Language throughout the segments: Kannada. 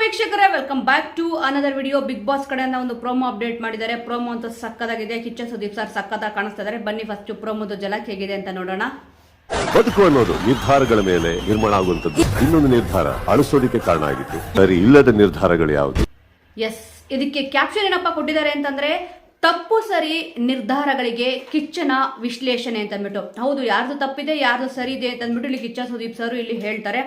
ವೀಕ್ಷಕರೇ, welcome back to another video. Bigg Boss ಕಡೆಯಿಂದ ಒಂದು ಪ್ರೋಮೋ ಅಪ್ಡೇಟ್ ಮಾಡಿದ್ದಾರೆ. ಪ್ರೋಮೋ ಅಂತ ಸಕ್ಕದಾಗಿದೆ. ಕಿಚ್ಚ ಸುದೀಪ್ ಸರ್ ಸಕ್ಕದಾಗಿ ಕಾಣಿಸ್ತಾ ಇದ್ದಾರೆ. ಬನ್ನಿ ಫಸ್ಟ್ ಪ್ರೋಮೋದ ಜಲಕ್ ಹೇಗಿದೆ ಅಂತ ನೋಡೋಣ. ಬದುಕು ಅನ್ನೋದು ನಿರ್ಧಾರಗಳ ಮೇಲೆ ನಿರ್ಮಾಣ ಆಗುವಂತದ್ದು. ಇನ್ನೊಂದು ನಿರ್ಧಾರ ಅಳಿಸೋದಕ್ಕೆ ಕಾರಣ ಆಗಿತ್ತು. ಸರಿ ಇಲ್ಲದ ನಿರ್ಧಾರಗಳು ಯಾವುದು? ಎಸ್, ಇದಕ್ಕೆ ಕ್ಯಾಪ್ಷನ್ ಏನಪ್ಪಾ ಕೊಟ್ಟಿದ್ದಾರೆ ಅಂತಂದ್ರೆ, ತಪ್ಪು ಸರಿ ನಿರ್ಧಾರಗಳಿಗೆ ಕಿಚ್ಚನ ವಿಶ್ಲೇಷಣೆ ಅಂತ ಅಂದ್ಬಿಟ್ಟು. ಹೌದು, ಯಾರ್ದು ತಪ್ಪಿದೆ ಯಾರ್ದು ಸರಿ ಇದೆ ಅಂತ ಅಂದ್ಬಿಟ್ಟು ಇಲ್ಲಿ ಕಿಚ್ಚ ಸುದೀಪ್ ಸರ್ ಇಲ್ಲಿ ಹೇಳ್ತಾರೆ.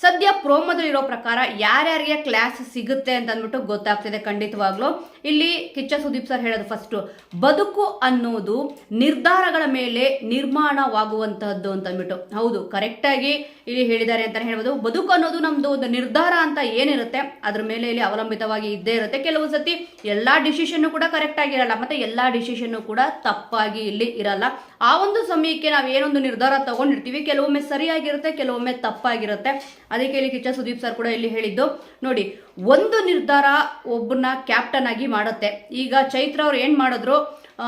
ಸದ್ಯ ಪ್ರೋಮೋದಲ್ಲಿರೋ ಪ್ರಕಾರ ಯಾರ್ಯಾರಿಗೆ ಕ್ಲಾಸ್ ಸಿಗುತ್ತೆ ಅಂತ ಅಂದ್ಬಿಟ್ಟು ಗೊತ್ತಾಗ್ತಿದೆ ಖಂಡಿತವಾಗ್ಲು. ಇಲ್ಲಿ ಕಿಚ್ಚ ಸುದೀಪ್ ಸರ್ ಹೇಳೋದು ಫಸ್ಟ್, ಬದುಕು ಅನ್ನೋದು ನಿರ್ಧಾರಗಳ ಮೇಲೆ ನಿರ್ಮಾಣವಾಗುವಂತಹದ್ದು ಅಂತ ಅಂದ್ಬಿಟ್ಟು. ಹೌದು, ಕರೆಕ್ಟ್ ಆಗಿ ಇಲ್ಲಿ ಹೇಳಿದ್ದಾರೆ ಅಂತ ಹೇಳ್ಬೋದು. ಬದುಕು ಅನ್ನೋದು ನಮ್ದು ಒಂದು ನಿರ್ಧಾರ ಅಂತ ಏನಿರುತ್ತೆ ಅದ್ರ ಮೇಲೆ ಇಲ್ಲಿ ಅವಲಂಬಿತವಾಗಿ ಇದ್ದೇ ಇರುತ್ತೆ. ಕೆಲವು ಸತಿ ಎಲ್ಲಾ ಡಿಸಿಷನ್ ಕೂಡ ಕರೆಕ್ಟ್ ಆಗಿರಲ್ಲ, ಮತ್ತೆ ಎಲ್ಲಾ ಡಿಸಿಷನ್ ಕೂಡ ತಪ್ಪಾಗಿ ಇಲ್ಲಿ ಇರಲ್ಲ. ಆ ಒಂದು ಸಮಯಕ್ಕೆ ನಾವು ಏನೊಂದು ನಿರ್ಧಾರ ತಗೊಂಡಿರ್ತೀವಿ, ಕೆಲವೊಮ್ಮೆ ಸರಿಯಾಗಿರುತ್ತೆ, ಕೆಲವೊಮ್ಮೆ ತಪ್ಪಾಗಿರುತ್ತೆ. ಅದಕ್ಕೆ ಇಲ್ಲಿ ಕಿಚ್ಚ ಸುದೀಪ್ ಸರ್ ಕೂಡ ಇಲ್ಲಿ ಹೇಳಿದ್ದು ನೋಡಿ, ಒಂದು ನಿರ್ಧಾರ ಒಬ್ಬನ ಕ್ಯಾಪ್ಟನ್ ಆಗಿ ಮಾಡುತ್ತೆ. ಈಗ ಚೈತ್ರ ಅವ್ರು ಏನ್ ಮಾಡಿದ್ರು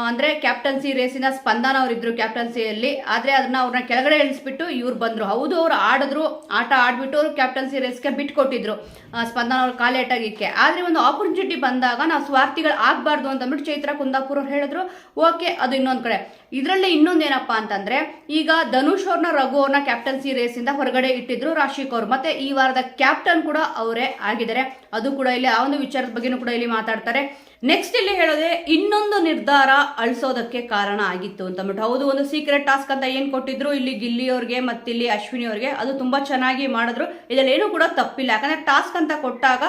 ಅಂದ್ರೆ, ಕ್ಯಾಪ್ಟನ್ಸಿ ರೇಸಿನ ಸ್ಪಂದನ ಅವರಿದ್ರು ಕ್ಯಾಪ್ಟನ್ಸಿಯಲ್ಲಿ, ಆದ್ರೆ ಅದನ್ನ ಅವ್ರನ್ನ ಕೆಳಗಡೆ ಇಳಿಸ್ಬಿಟ್ಟು ಇವ್ರು ಬಂದ್ರು. ಹೌದು, ಅವ್ರು ಆಡಿದ್ರು, ಆಟ ಆಡ್ಬಿಟ್ಟು ಅವ್ರು ಕ್ಯಾಪ್ಟನ್ಸಿ ರೇಸ್ಗೆ ಬಿಟ್ಕೊಟ್ಟಿದ್ರು ಸ್ಪಂದನ ಅವ್ರ ಕಾಲೇಟಾಗಿಕ್ಕೆ. ಆದ್ರೆ ಒಂದು ಆಪರ್ಚುನಿಟಿ ಬಂದಾಗ ನಾವು ಸ್ವಾರ್ಥಿಗಳು ಆಗ್ಬಾರ್ದು ಅಂತ ಅಂದ್ಬಿಟ್ಟು ಚೈತ್ರ ಕುಂದಾಪುರ ಅವ್ರು ಹೇಳಿದ್ರು. ಓಕೆ, ಅದು ಇನ್ನೊಂದ್ ಕಡೆ. ಇದರಲ್ಲಿ ಇನ್ನೊಂದೇನಪ್ಪಾ ಅಂತಂದ್ರೆ, ಈಗ ಧನುಷ್ ಅವ್ರನ್ನ ರಘು ಅವ್ರನ್ನ ಕ್ಯಾಪ್ಟನ್ಸಿ ರೇಸ್ ಇಂದ ಹೊರಗಡೆ ಇಟ್ಟಿದ್ರು ರಾಶಿಕ್ ಅವರು. ಮತ್ತೆ ಈ ವಾರದ ಕ್ಯಾಪ್ಟನ್ ಕೂಡ ಅವರೇ ಆಗಿದ್ದಾರೆ. ಅದು ಕೂಡ ಇಲ್ಲಿ ಆ ಒಂದು ವಿಚಾರದ ಬಗ್ಗೆನೂ ಕೂಡ ಇಲ್ಲಿ ಮಾತಾಡ್ತಾರೆ. ನೆಕ್ಸ್ಟ್ ಇಲ್ಲಿ ಹೇಳೋದೆ, ಇನ್ನೊಂದು ನಿರ್ಧಾರ ಅಳಿಸೋದಕ್ಕೆ ಕಾರಣ ಆಗಿತ್ತು ಅಂತ ಅಂದ್ಬಿಟ್ಟು. ಹೌದು, ಒಂದು ಸೀಕ್ರೆಟ್ ಟಾಸ್ಕ್ ಅಂತ ಏನ್ ಕೊಟ್ಟಿದ್ರು ಇಲ್ಲಿ ಗಿಲ್ಲಿ ಅವ್ರಿಗೆ ಮತ್ತೆ ಇಲ್ಲಿ ಅಶ್ವಿನಿ ಅವ್ರಿಗೆ, ಅದು ತುಂಬಾ ಚೆನ್ನಾಗಿ ಮಾಡಿದ್ರು. ಇದರಲ್ಲಿ ಏನು ಕೂಡ ತಪ್ಪಿಲ್ಲ. ಯಾಕಂದ್ರೆ ಟಾಸ್ಕ್ ಅಂತ ಕೊಟ್ಟಾಗ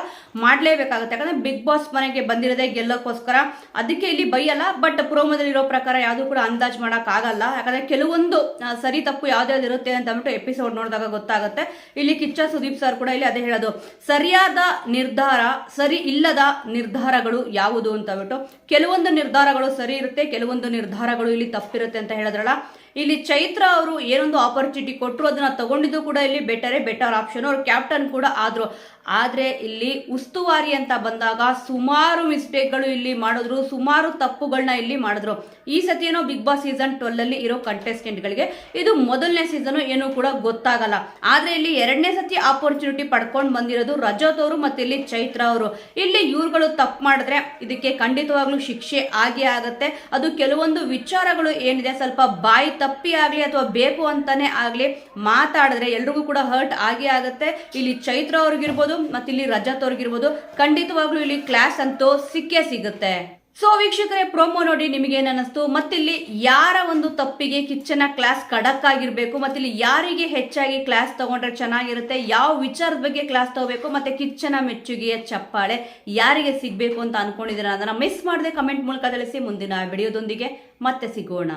ಮಾಡ್ಲೇಬೇಕಾಗುತ್ತೆ. ಯಾಕಂದ್ರೆ ಬಿಗ್ ಬಾಸ್ ಮನೆಗೆ ಬಂದಿರೋದೇ ಗೆಲ್ಲೋಕ್ಕೋಸ್ಕರ, ಅದಕ್ಕೆ ಇಲ್ಲಿ ಬೈಯಲ್ಲ. ಬಟ್ ಪ್ರೋಮೋದಲ್ಲಿ ಇರೋ ಪ್ರಕಾರ ಯಾವ್ದು ಕೂಡ ಅಂದಾಜ್ ಮಾಡಕ್ ಆಗಲ್ಲ. ಯಾಕಂದ್ರೆ ಕೆಲವೊಂದು ಸರಿ ತಪ್ಪು ಯಾವ್ದಾವ್ದು ಇರುತ್ತೆ ಅಂತ ಅಂದ್ಬಿಟ್ಟು ಎಪಿಸೋಡ್ ನೋಡಿದಾಗ ಗೊತ್ತಾಗುತ್ತೆ. ಇಲ್ಲಿ ಕಿಚ್ಚ ಸುದೀಪ್ ಸರ್ ಕೂಡ ಇಲ್ಲಿ ಅದೇ ಹೇಳೋದು, ಸರಿಯಾದ ನಿರ್ಧಾರ, ಸರಿ ಇಲ್ಲದ ನಿರ್ಧಾರಗಳು ಯಾವುದು ಅಂತ ಬಿಟ್ಟು. ಕೆಲವೊಂದು ನಿರ್ಧಾರಗಳು ಸರಿ ಇರುತ್ತೆ, ಕೆಲವೊಂದು ನಿರ್ಧಾರಗಳು ಇಲ್ಲಿ ತಪ್ಪಿರುತ್ತೆ ಅಂತ ಹೇಳಿದ್ರಲ್ಲ. ಇಲ್ಲಿ ಚೈತ್ರ ಅವರು ಏನೊಂದು ಆಪರ್ಚುನಿಟಿ ಕೊಟ್ಟರು, ಅದನ್ನ ತಗೊಂಡಿದ್ದು ಕೂಡ ಇಲ್ಲಿ ಬೆಟರ್ ಆಪ್ಷನ್. ಅವ್ರು ಕ್ಯಾಪ್ಟನ್ ಕೂಡ ಆದ್ರು. ಆದ್ರೆ ಇಲ್ಲಿ ಉಸ್ತುವಾರಿ ಅಂತ ಬಂದಾಗ ಸುಮಾರು ಮಿಸ್ಟೇಕ್ಗಳು ಇಲ್ಲಿ ಮಾಡಿದ್ರು, ಸುಮಾರು ತಪ್ಪುಗಳನ್ನ ಇಲ್ಲಿ ಮಾಡಿದ್ರು. ಈ ಸತಿ ಏನೋ ಬಿಗ್ ಬಾಸ್ ಸೀಸನ್ 12 ಅಲ್ಲಿ ಇರೋ ಕಂಟೆಸ್ಟೆಂಟ್ಗಳಿಗೆ ಇದು ಮೊದಲನೇ ಸೀಸನ್ ಏನೂ ಕೂಡ ಗೊತ್ತಾಗಲ್ಲ. ಆದ್ರೆ ಇಲ್ಲಿ ಎರಡನೇ ಸತಿ ಆಪರ್ಚುನಿಟಿ ಪಡ್ಕೊಂಡು ಬಂದಿರೋದು ರಜತ್ ಅವರು ಮತ್ತೆ ಇಲ್ಲಿ ಚೈತ್ರ ಅವರು. ಇಲ್ಲಿ ಇವ್ರುಗಳು ತಪ್ಪು ಮಾಡಿದ್ರೆ ಇದಕ್ಕೆ ಖಂಡಿತವಾಗ್ಲೂ ಶಿಕ್ಷೆ ಆಗೇ ಆಗತ್ತೆ. ಅದು ಕೆಲವೊಂದು ವಿಚಾರಗಳು ಏನಿದೆ, ಸ್ವಲ್ಪ ಬಾಯಿ ತಪ್ಪಿ ಆಗ್ಲಿ ಅಥವಾ ಬೇಕು ಅಂತಾನೆ ಆಗ್ಲಿ ಮಾತಾಡಿದ್ರೆ ಎಲ್ರಿಗೂ ಕೂಡ ಹರ್ಟ್ ಆಗೇ ಆಗತ್ತೆ. ಇಲ್ಲಿ ಚೈತ್ರ ಅವ್ರಿಗಿರ್ಬೋದು ಮತ್ತೆ ಇಲ್ಲಿ ರಜತ್ ಅವ್ರಿಗಿರ್ಬೋದು, ಖಂಡಿತವಾಗ್ಲೂ ಇಲ್ಲಿ ಕ್ಲಾಸ್ ಅಂತೂ ಸಿಕ್ಕೇ ಸಿಗುತ್ತೆ. ಸೊ ವೀಕ್ಷಕರೇ, ಪ್ರೋಮೋ ನೋಡಿ ನಿಮಗೆ ಏನ್ ಅನ್ನಿಸ್ತು? ಮತ್ತಿಲ್ಲಿ ಯಾರ ಒಂದು ತಪ್ಪಿಗೆ ಕಿಚ್ಚನ ಕ್ಲಾಸ್ ಖಡಕ್ ಆಗಿರ್ಬೇಕು, ಮತ್ತಿಲ್ಲಿ ಯಾರಿಗೆ ಹೆಚ್ಚಾಗಿ ಕ್ಲಾಸ್ ತಗೊಂಡ್ರೆ ಚೆನ್ನಾಗಿರುತ್ತೆ, ಯಾವ ವಿಚಾರದ ಬಗ್ಗೆ ಕ್ಲಾಸ್ ತಗೋಬೇಕು, ಮತ್ತೆ ಕಿಚ್ಚನ ಮೆಚ್ಚುಗೆಯ ಚಪ್ಪಾಳೆ ಯಾರಿಗೆ ಸಿಗ್ಬೇಕು ಅಂತ ಅನ್ಕೊಂಡಿದ್ದೀರಾ ಅದನ್ನ ಮಿಸ್ ಮಾಡದೆ ಕಮೆಂಟ್ ಮೂಲಕ ತಿಳಿಸಿ. ಮುಂದಿನ ವಿಡಿಯೋದೊಂದಿಗೆ ಮತ್ತೆ ಸಿಗೋಣ.